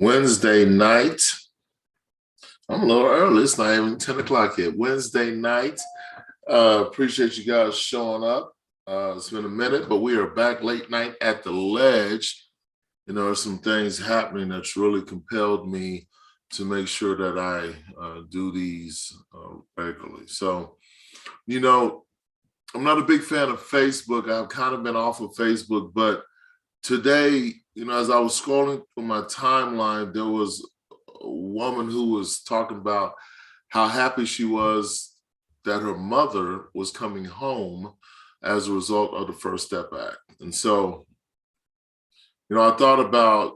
Wednesday night. I'm a little early. It's not even 10 o'clock yet. Wednesday night. Appreciate you guys showing up. It's been a minute, but we are back late night at the Ledge. You know, there's some things happening that's really compelled me to make sure that I do these regularly. So, you know, I'm not a big fan of Facebook. I've kind of been off of Facebook, but today, you know, as I was scrolling through my timeline, there was a woman who was talking about how happy she was that her mother was coming home as a result of the First Step Act. And so, you know, I thought about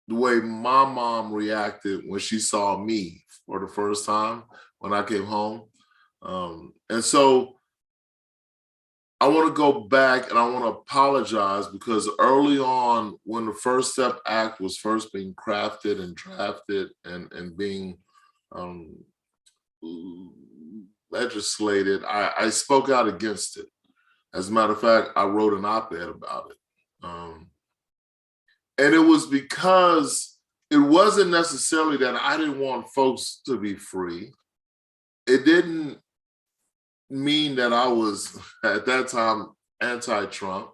the way my mom reacted when she saw me for the first time when I came home. And so I want to go back and I want to apologize because early on when the First Step Act was first being crafted and drafted and being legislated, I spoke out against it. As a matter of fact, I wrote an op-ed about it. And it was because it wasn't necessarily that I didn't want folks to be free. It didn't mean that I was, at that time, anti-Trump.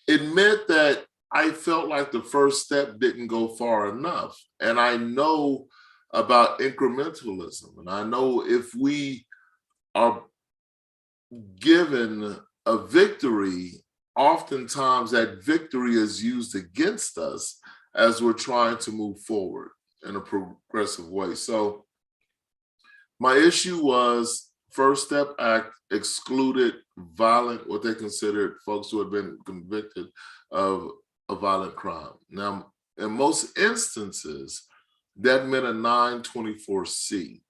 It meant that I felt like the first step didn't go far enough. And I know about incrementalism. And I know if we are given a victory, oftentimes that victory is used against us as we're trying to move forward in a progressive way. So my issue was First Step Act excluded violent, what they considered folks who had been convicted of a violent crime. Now, in most instances, that meant a 924C.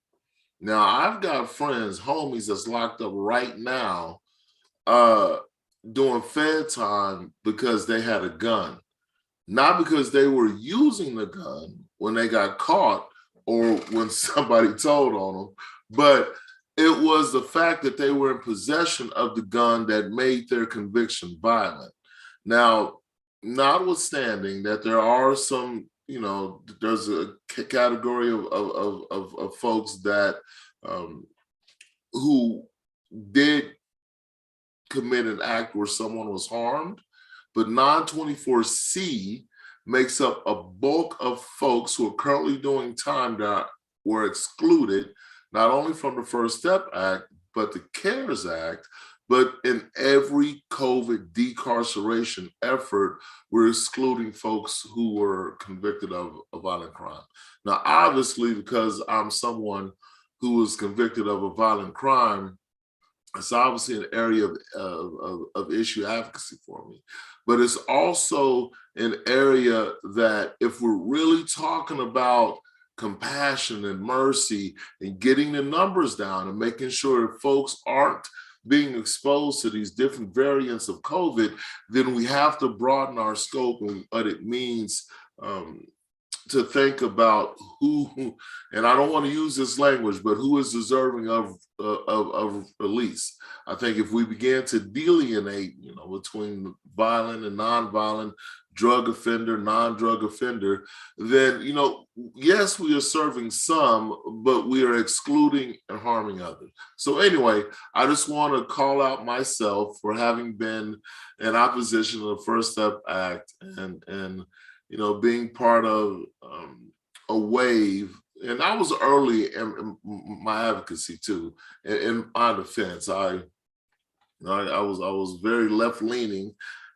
Now, I've got friends, homies that's locked up right now doing fed time because they had a gun. Not because they were using the gun when they got caught or when somebody told on them, but it was the fact that they were in possession of the gun that made their conviction violent. Now, notwithstanding that there are some, you know, there's a category of folks that who did commit an act where someone was harmed, but 924C makes up a bulk of folks who are currently doing time that were excluded not only from the First Step Act, but the CARES Act, but in every COVID decarceration effort, we're excluding folks who were convicted of a violent crime. Now, obviously, because I'm someone who was convicted of a violent crime, it's obviously an area of issue advocacy for me. But it's also an area that if we're really talking about compassion and mercy and getting the numbers down and making sure that folks aren't being exposed to these different variants of COVID, then we have to broaden our scope and what it means to think about who, and I don't want to use this language, but who is deserving of release. I think if we begin to delineate, you know, between violent and nonviolent, drug offender, non-drug offender, then, you know, yes, we are serving some, but we are excluding and harming others. So anyway, I just want to call out myself for having been in opposition to the First Step Act and you know, being part of a wave. And I was early in my advocacy too. In my defense, I was very left leaning,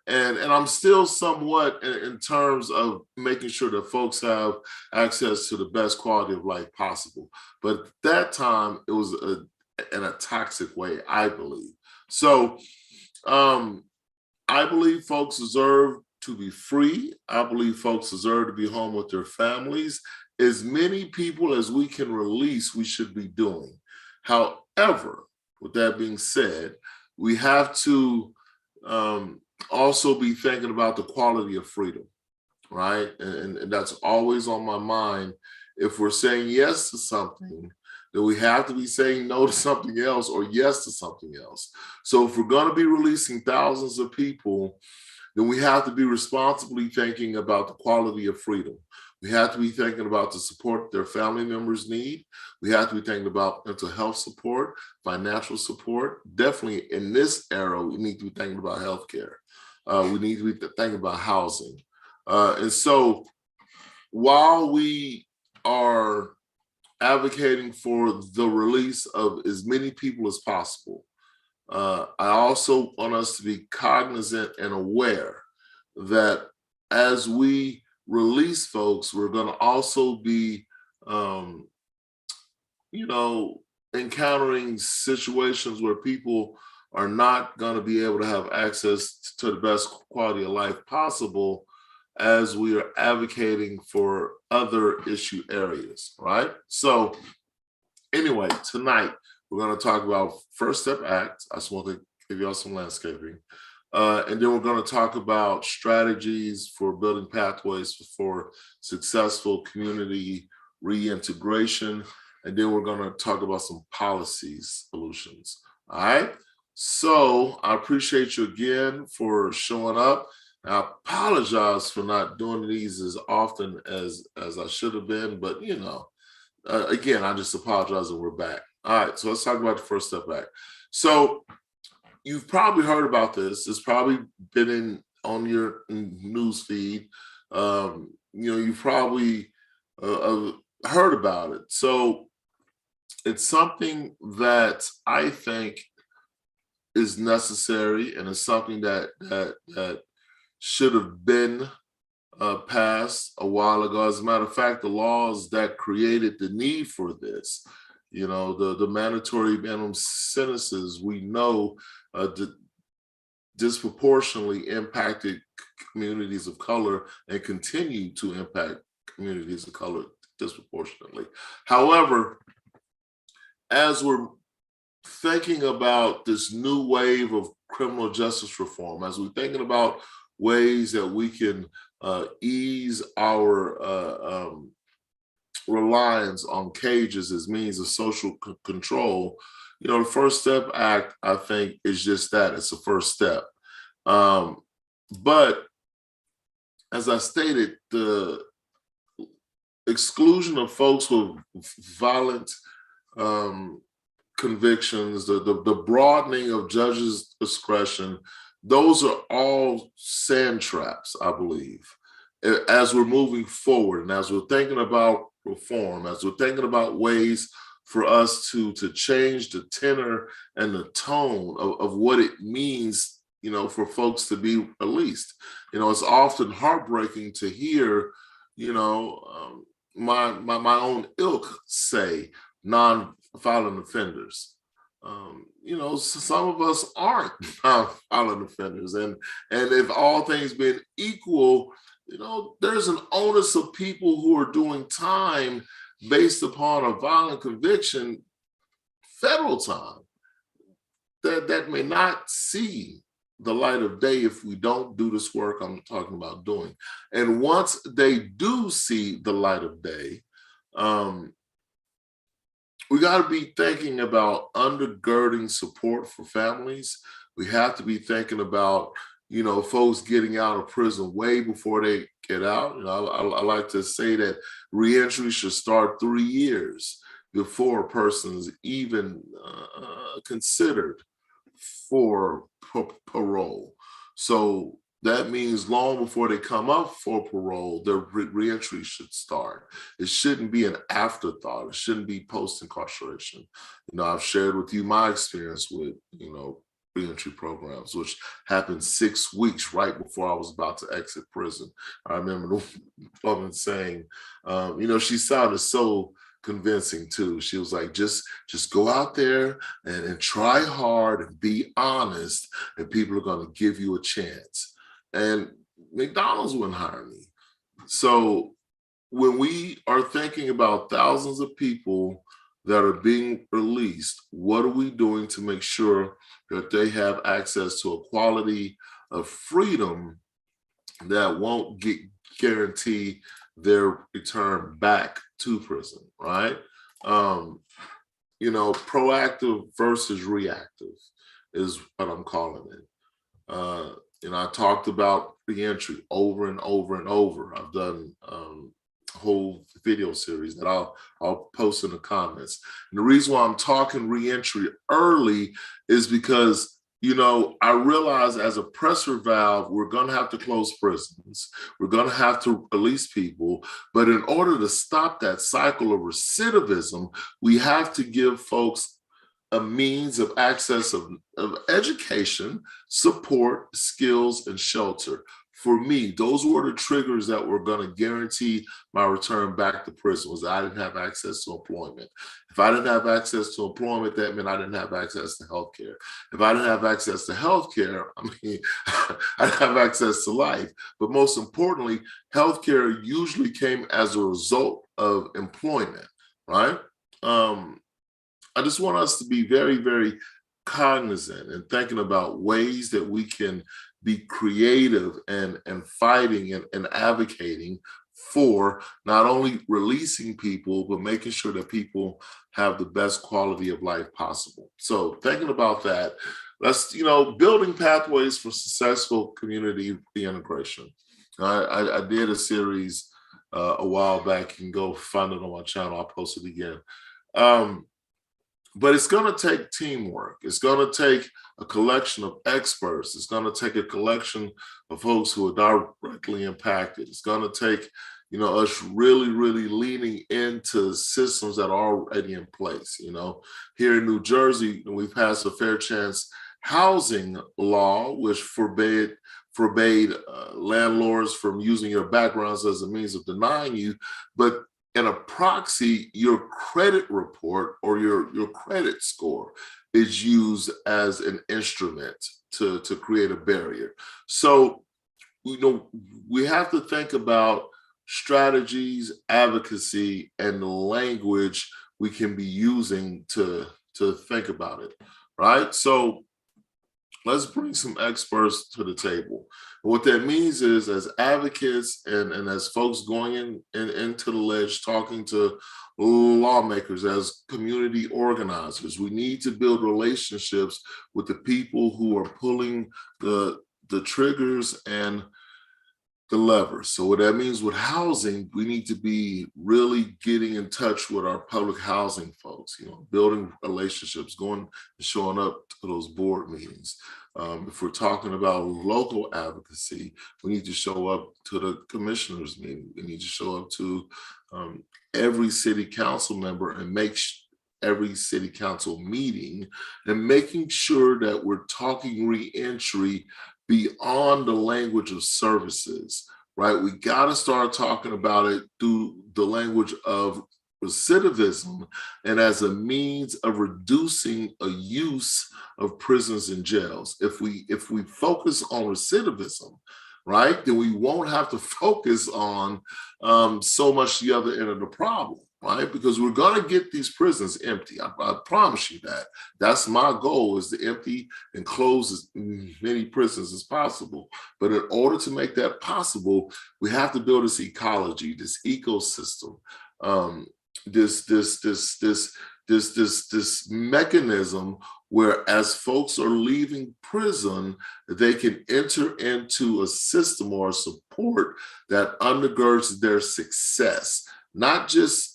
and I'm still somewhat in terms of making sure that folks have access to the best quality of life possible. But at that time, it was in a toxic way, I believe. So I believe folks deserve to be free. I believe folks deserve to be home with their families. As many people as we can release, we should be doing. However, with that being said, we have to also be thinking about the quality of freedom, right? And that's always on my mind. If we're saying yes to something, then we have to be saying no to something else or yes to something else. So if we're going to be releasing thousands of people, then we have to be responsibly thinking about the quality of freedom. We have to be thinking about the support their family members need. We have to be thinking about mental health support, financial support. Definitely in this era, we need to be thinking about healthcare. We need to be thinking about housing. And so while we are advocating for the release of as many people as possible, I also want us to be cognizant and aware that as we release folks, we're going to also be, encountering situations where people are not going to be able to have access to the best quality of life possible as we are advocating for other issue areas, right? So anyway, tonight we're going to talk about First Step Act. I just want to give y'all some landscaping. And then we're going to talk about strategies for building pathways for successful community reintegration. And then we're going to talk about some policy solutions. All right. So I appreciate you again for showing up. I apologize for not doing these as often as I should have been, but again, I just apologize and we're back. All right, so let's talk about the First Step Act. So you've probably heard about this. It's probably been on your news feed. You've probably heard about it. So it's something that I think is necessary, and it's something that should have been passed a while ago. As a matter of fact, the laws that created the need for this, the mandatory minimum sentences, we know disproportionately impacted communities of color and continue to impact communities of color disproportionately. However, as we're thinking about this new wave of criminal justice reform, as we're thinking about ways that we can ease our reliance on cages as means of social control, the First Step Act, I think, is just that. It's a first step. But as I stated, the exclusion of folks with violent convictions, the broadening of judges' discretion, those are all sand traps, I believe, as we're moving forward and as we're thinking about reform, as we're thinking about ways for us to change the tenor and the tone of what it means, for folks to be released. It's often heartbreaking to hear, my own ilk say non-violent offenders. Some of us aren't violent offenders, and if all things being equal, there's an onus of people who are doing time based upon a violent conviction, federal time, that may not see the light of day if we don't do this work I'm talking about doing. And once they do see the light of day, we got to be thinking about undergirding support for families. We have to be thinking about, folks getting out of prison way before they get out. I like to say that reentry should start 3 years before a person's even considered for parole. So that means long before they come up for parole, their reentry should start. It shouldn't be an afterthought. It shouldn't be post-incarceration. I've shared with you my experience with, reentry programs, which happened 6 weeks right before I was about to exit prison. I remember the woman saying, she sounded so convincing too. She was like, just go out there and try hard and be honest, and people are going to give you a chance. And McDonald's wouldn't hire me. So when we are thinking about thousands of people that are being released, what are we doing to make sure that they have access to a quality of freedom that won't guarantee their return back to prison, right? Proactive versus reactive is what I'm calling it. I talked about reentry over and over and over. I've done whole video series that I'll post in the comments. And the reason why I'm talking reentry early is because, you know, I realize as a pressure valve, we're going to have to close prisons. We're going to have to release people. But in order to stop that cycle of recidivism, we have to give folks a means of access of education, support, skills, and shelter. For me, those were the triggers that were going to guarantee my return back to prison, was I didn't have access to employment. If I didn't have access to employment, that meant I didn't have access to healthcare. If I didn't have access to healthcare, I mean, I didn't have access to life. But most importantly, healthcare usually came as a result of employment, right? I just want us to be very, very cognizant and thinking about ways that we can be creative and fighting and advocating for not only releasing people, but making sure that people have the best quality of life possible. So thinking about that, let's, you know, building pathways for successful community reintegration. I did a series a while back. You can go find it on my channel. I'll post it again. But it's going to take teamwork. It's going to take a collection of experts. It's going to take a collection of folks who are directly impacted. It's going to take, you know, us really, really leaning into systems that are already in place. You know, here in New Jersey, we passed a fair chance housing law, which forbade landlords from using your backgrounds as a means of denying you. But in a proxy, your credit report or your credit score is used as an instrument to create a barrier. So, you know, we have to think about strategies, advocacy, and the language we can be using to think about it, right? So let's bring some experts to the table. And what that means is, as advocates and as folks going into the ledge, talking to lawmakers, as community organizers, we need to build relationships with the people who are pulling the triggers and the levers. So what that means with housing, we need to be really getting in touch with our public housing folks, you know, building relationships, going and showing up to those board meetings. If we're talking about local advocacy, we need to show up to the commissioners meeting. We need to show up to every city council member and make every city council meeting, and making sure that we're talking reentry beyond the language of services, right? We got to start talking about it through the language of recidivism and as a means of reducing a use of prisons and jails. If we focus on recidivism, right, then we won't have to focus on so much the other end of the problem, right? Because we're going to get these prisons empty. I promise you that. That's my goal, is to empty and close as many prisons as possible. But in order to make that possible, we have to build this ecology, this ecosystem, this mechanism where, as folks are leaving prison, they can enter into a system or a support that undergirds their success. Not just,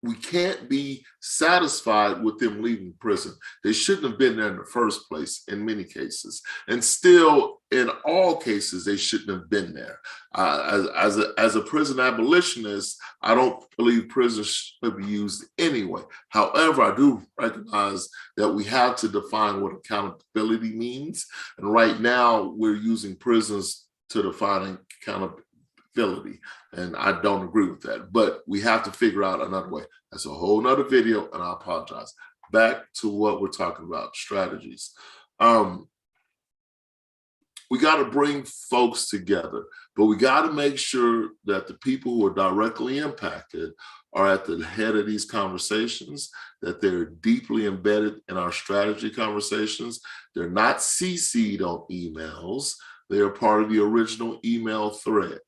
we can't be satisfied with them leaving prison. They shouldn't have been there in the first place in many cases. And still, in all cases, they shouldn't have been there. As a prison abolitionist, I don't believe prisons should be used anyway. However, I do recognize that we have to define what accountability means. And right now, we're using prisons to define accountability. And I don't agree with that, but we have to figure out another way. That's a whole nother video, and I apologize. Back to what we're talking about, strategies. We got to bring folks together, but we got to make sure that the people who are directly impacted are at the head of these conversations, that they're deeply embedded in our strategy conversations. They're not CC'd on emails. They are part of the original email thread.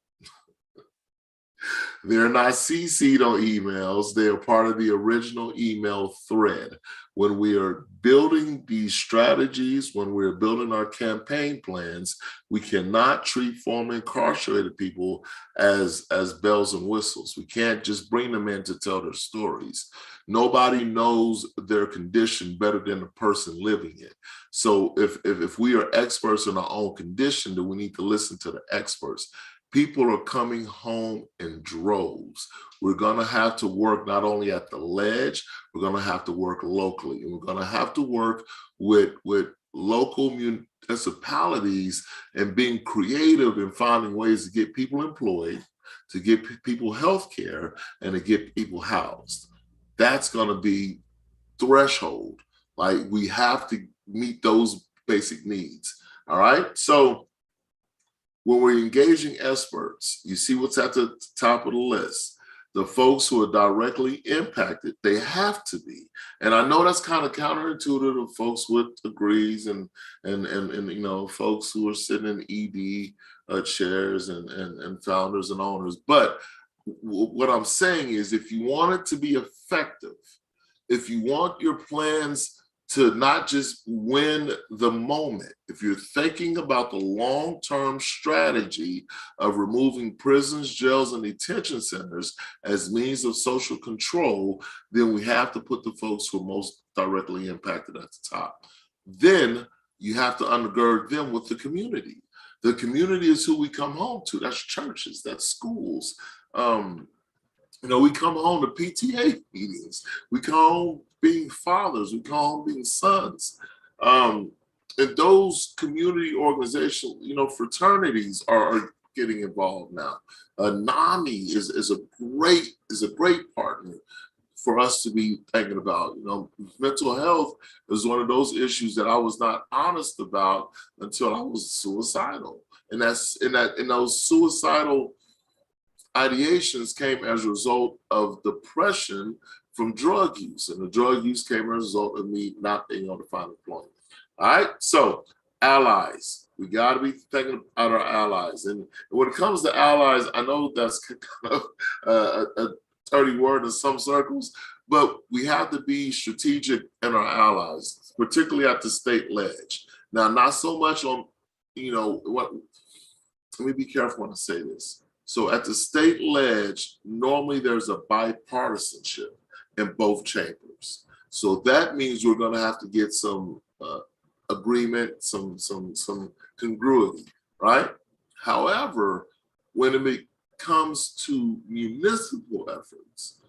They're not CC'd on emails. They are part of the original email thread. When we are building these strategies, when we're building our campaign plans, we cannot treat former incarcerated people as bells and whistles. We can't just bring them in to tell their stories. Nobody knows their condition better than the person living it. So if we are experts in our own condition, then we need to listen to the experts. People are coming home in droves. We're going to have to work not only at the ledge, we're going to have to work locally. And we're going to have to work with local municipalities and being creative and finding ways to get people employed, to get people health care, and to get people housed. That's going to be threshold. Like, we have to meet those basic needs. All right. So when we're engaging experts, you see what's at the top of the list. The folks who are directly impacted, they have to be. And I know that's kind of counterintuitive to folks with degrees and you know, folks who are sitting in ED chairs and founders and owners. But what I'm saying is, if you want it to be effective, if you want your plans to not just win the moment, if you're thinking about the long-term strategy of removing prisons, jails, and detention centers as means of social control, then we have to put the folks who are most directly impacted at the top. Then you have to undergird them with the community. The community is who we come home to. That's churches, that's schools. You know, we come home to PTA meetings. We come home being fathers. We come home being sons. And those community organizations, you know, fraternities are getting involved now. NAMI is a great partner for us to be thinking about. You know, mental health is one of those issues that I was not honest about until I was suicidal. And those suicidal ideations came as a result of depression from drug use, and the drug use came as a result of me not being able to find employment. All right, so allies, we got to be thinking about our allies. And when it comes to allies, I know that's kind of a dirty word in some circles, but we have to be strategic in our allies, particularly at the state ledge. Now, not so much on, you know, what, let me be careful when I say this. So at the state ledge, normally there's a bipartisanship in both chambers. So that means we're going to have to get some agreement, some congruity, right? However, when it comes to municipal efforts,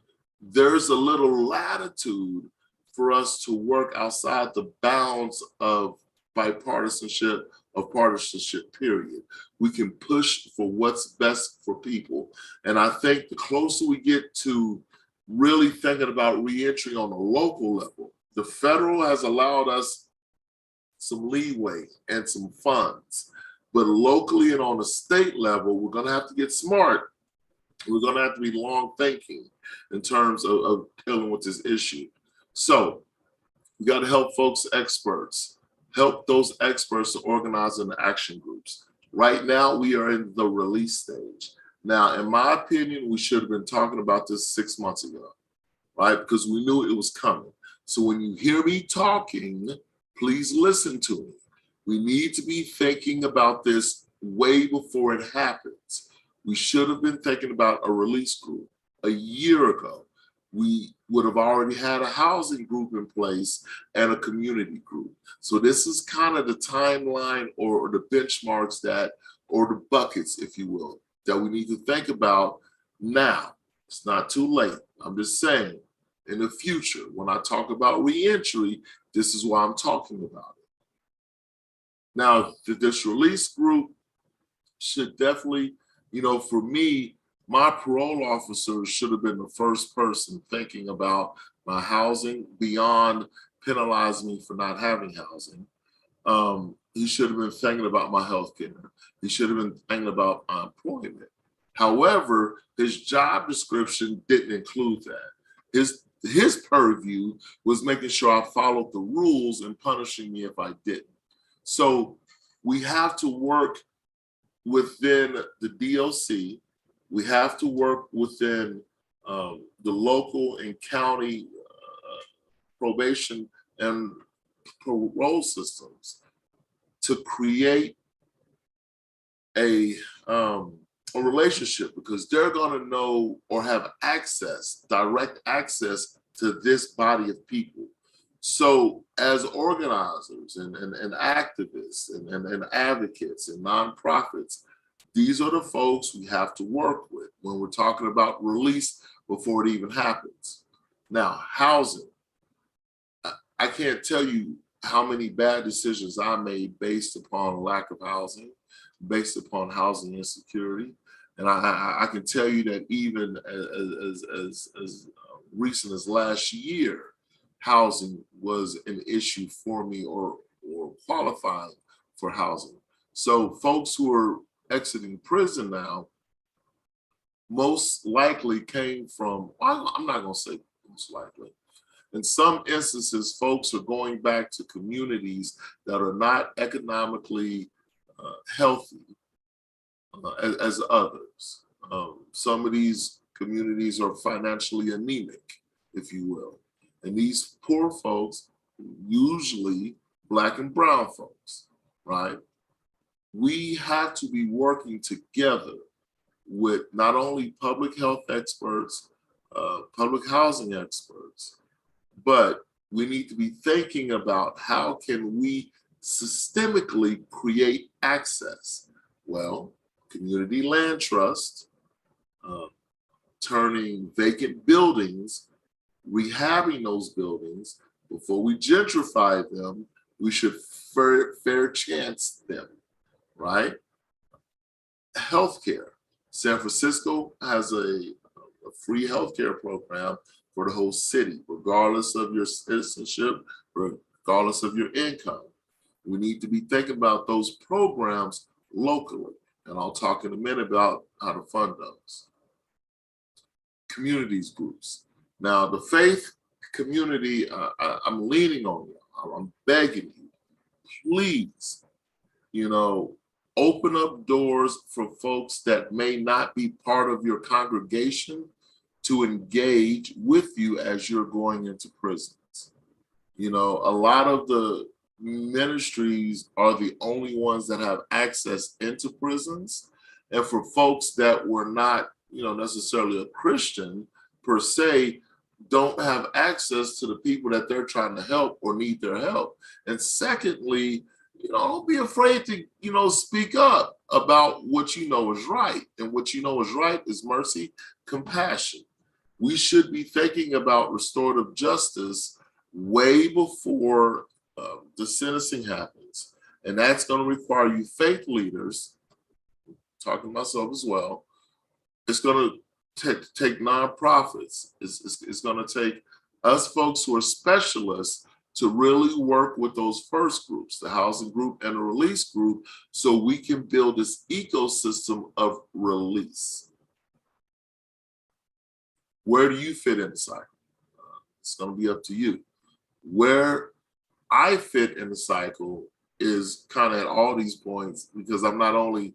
there's a little latitude for us to work outside the bounds of bipartisanship, of partisanship, period. We can push for what's best for people. And I think the closer we get to really thinking about reentry on a local level, the federal has allowed us some leeway and some funds. But locally and on a state level, we're going to have to get smart. We're going to have to be long thinking in terms of dealing with this issue. So we got to help folks, experts, help those experts to organize into action groups. Right now, we are in the release stage. Now, in my opinion, we should have been talking about this 6 months ago, right? Because we knew it was coming. So when you hear me talking, please listen to me. We need to be thinking about this way before it happens. We should have been thinking about a release group a year ago. We would have already had a housing group in place and a community group. So this is kind of the timeline or the benchmarks that, or the buckets, if you will, that we need to think about now. It's not too late. I'm just saying, in the future, when I talk about reentry, this is why I'm talking about it. Now, this release group should definitely, you know, for me, my parole officer should have been the first person thinking about my housing beyond penalizing me for not having housing. He should have been thinking about my health care. He should have been thinking about my employment. However, his job description didn't include that. His purview was making sure I followed the rules and punishing me if I didn't. So we have to work within the DOC We have to work within the local and county probation and parole systems to create a relationship, because they're going to know or have access, direct access to this body of people. So as organizers and activists and advocates and nonprofits, these are the folks we have to work with when we're talking about release before it even happens. Now, housing. I can't tell you how many bad decisions I made based upon lack of housing, based upon housing insecurity. And I can tell you that even as recent as last year, housing was an issue for me, or qualifying for housing. So folks who are exiting prison now most likely came from, I'm not going to say most likely. In some instances, folks are going back to communities that are not economically healthy as others. Some of these communities are financially anemic, if you will. And these poor folks, usually Black and brown folks, right? We have to be working together with not only public health experts, public housing experts, but we need to be thinking about how can we systemically create access. Well, community land trust, turning vacant buildings, rehabbing those buildings. Before we gentrify them, we should fair chance them, right? Healthcare. San Francisco has a free healthcare program for the whole city, regardless of your citizenship, regardless of your income. We need to be thinking about those programs locally. And I'll talk in a minute about how to fund those. Communities groups. Now, the faith community, I'm leaning on you. I'm begging you, please, open up doors for folks that may not be part of your congregation to engage with you as you're going into prisons. A lot of the ministries are the only ones that have access into prisons. And for folks that were not, necessarily a Christian per se, don't have access to the people that they're trying to help or need their help. And secondly, don't be afraid to, speak up about what you know is right. And what you know is right is mercy, compassion. We should be thinking about restorative justice way before the sentencing happens. And that's going to require you faith leaders, talking to myself as well. It's going to take nonprofits. It's going to take us folks who are specialists to really work with those first groups, the housing group and the release group, so we can build this ecosystem of release. Where do you fit in the cycle? It's going to be up to you. Where I fit in the cycle is kind of at all these points, because I'm not only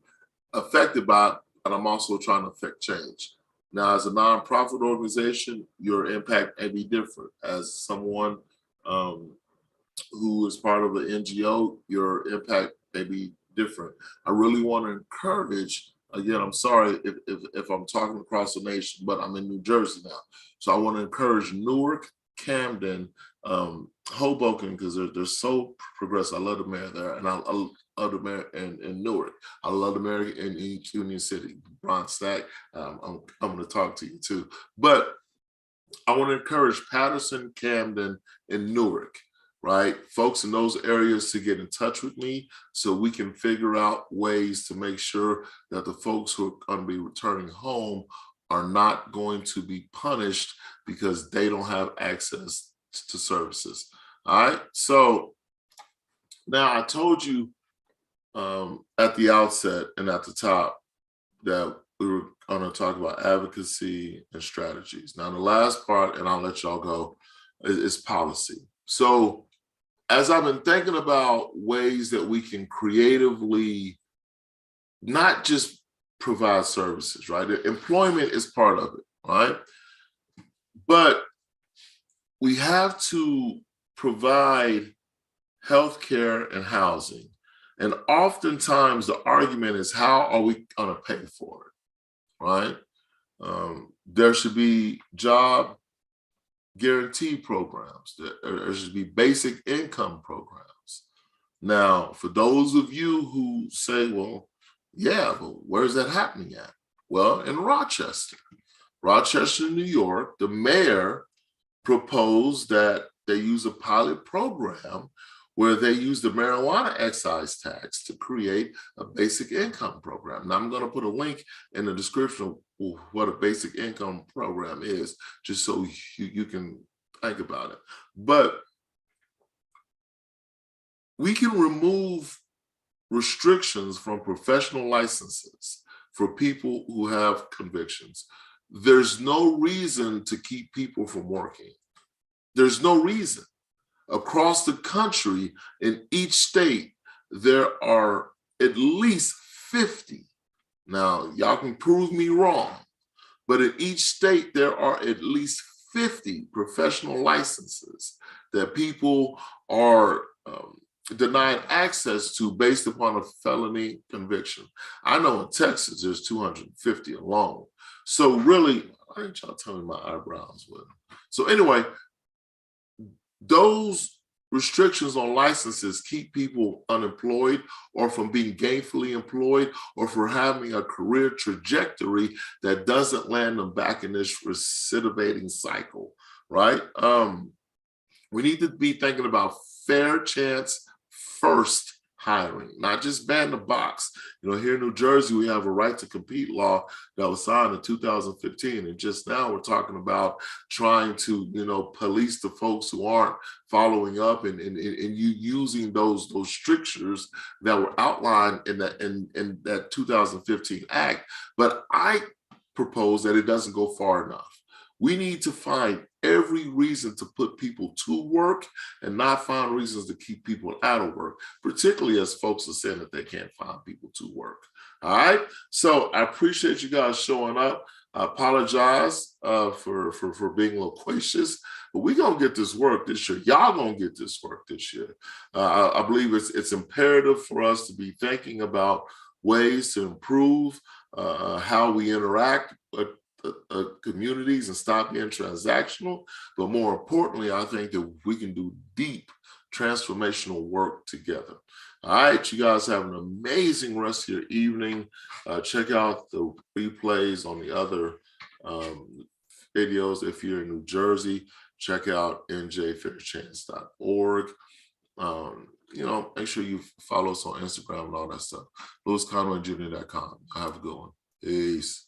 affected by it, but I'm also trying to affect change. Now, as a nonprofit organization, your impact may be different. As someone who is part of an NGO, your impact may be different. I really want to encourage, again, I'm sorry if I'm talking across the nation, but I'm in New Jersey now. So I want to encourage Newark, Camden, Hoboken, because they're so progressive. I love the mayor there, and I love the mayor in Newark. I love the mayor in Union City, Bronx Stack. I'm going to talk to you too. But I want to encourage Patterson, Camden, and Newark, right? Folks in those areas to get in touch with me so we can figure out ways to make sure that the folks who are going to be returning home are not going to be punished because they don't have access to services. All right. So now I told you at the outset and at the top that we were going to talk about advocacy and strategies. Now, the last part, and I'll let y'all go, is policy. So as I've been thinking about ways that we can creatively not just provide services, right? Employment is part of it, right? But we have to provide healthcare and housing. And oftentimes the argument is, how are we going to pay for it, right? There should be job guarantee programs. There should be basic income programs. Now, for those of you who say, well, yeah, but where's that happening at? Well, in Rochester, New York, the mayor proposed that they use a pilot program where they use the marijuana excise tax to create a basic income program. Now, I'm going to put a link in the description of what a basic income program is, just so you can think about it. But we can remove restrictions from professional licenses for people who have convictions. There's no reason to keep people from working. There's no reason. Across the country, in each state, there are at least 50. Now, y'all can prove me wrong, but in each state, there are at least 50 professional licenses that people are denied access to based upon a felony conviction. I know in Texas, there's 250 alone. So really, why didn't y'all tell me my eyebrows were? So anyway, those restrictions on licenses keep people unemployed or from being gainfully employed or for having a career trajectory that doesn't land them back in this recidivating cycle, right? We need to be thinking about fair chance first hiring, not just ban the box. You know, here in New Jersey, we have a right to compete law that was signed in 2015. And just now we're talking about trying to, you know, police the folks who aren't following up and you using those strictures that were outlined in that 2015 act. But I propose that it doesn't go far enough. We need to find every reason to put people to work and not find reasons to keep people out of work, particularly as folks are saying that they can't find people to work. All right. So I appreciate you guys showing up. I apologize for being loquacious, but we're going to get this work this year. Y'all going to get this work this year. I believe it's imperative for us to be thinking about ways to improve how we interact with communities and stop being transactional. But more importantly, I think that we can do deep transformational work together. All right, you guys have an amazing rest of your evening. Check out the replays on the other videos. If you're in New Jersey, check out njfairchance.org. You know, make sure you follow us on Instagram and all that stuff. LewisConwayJr.com. Have a good one. Peace.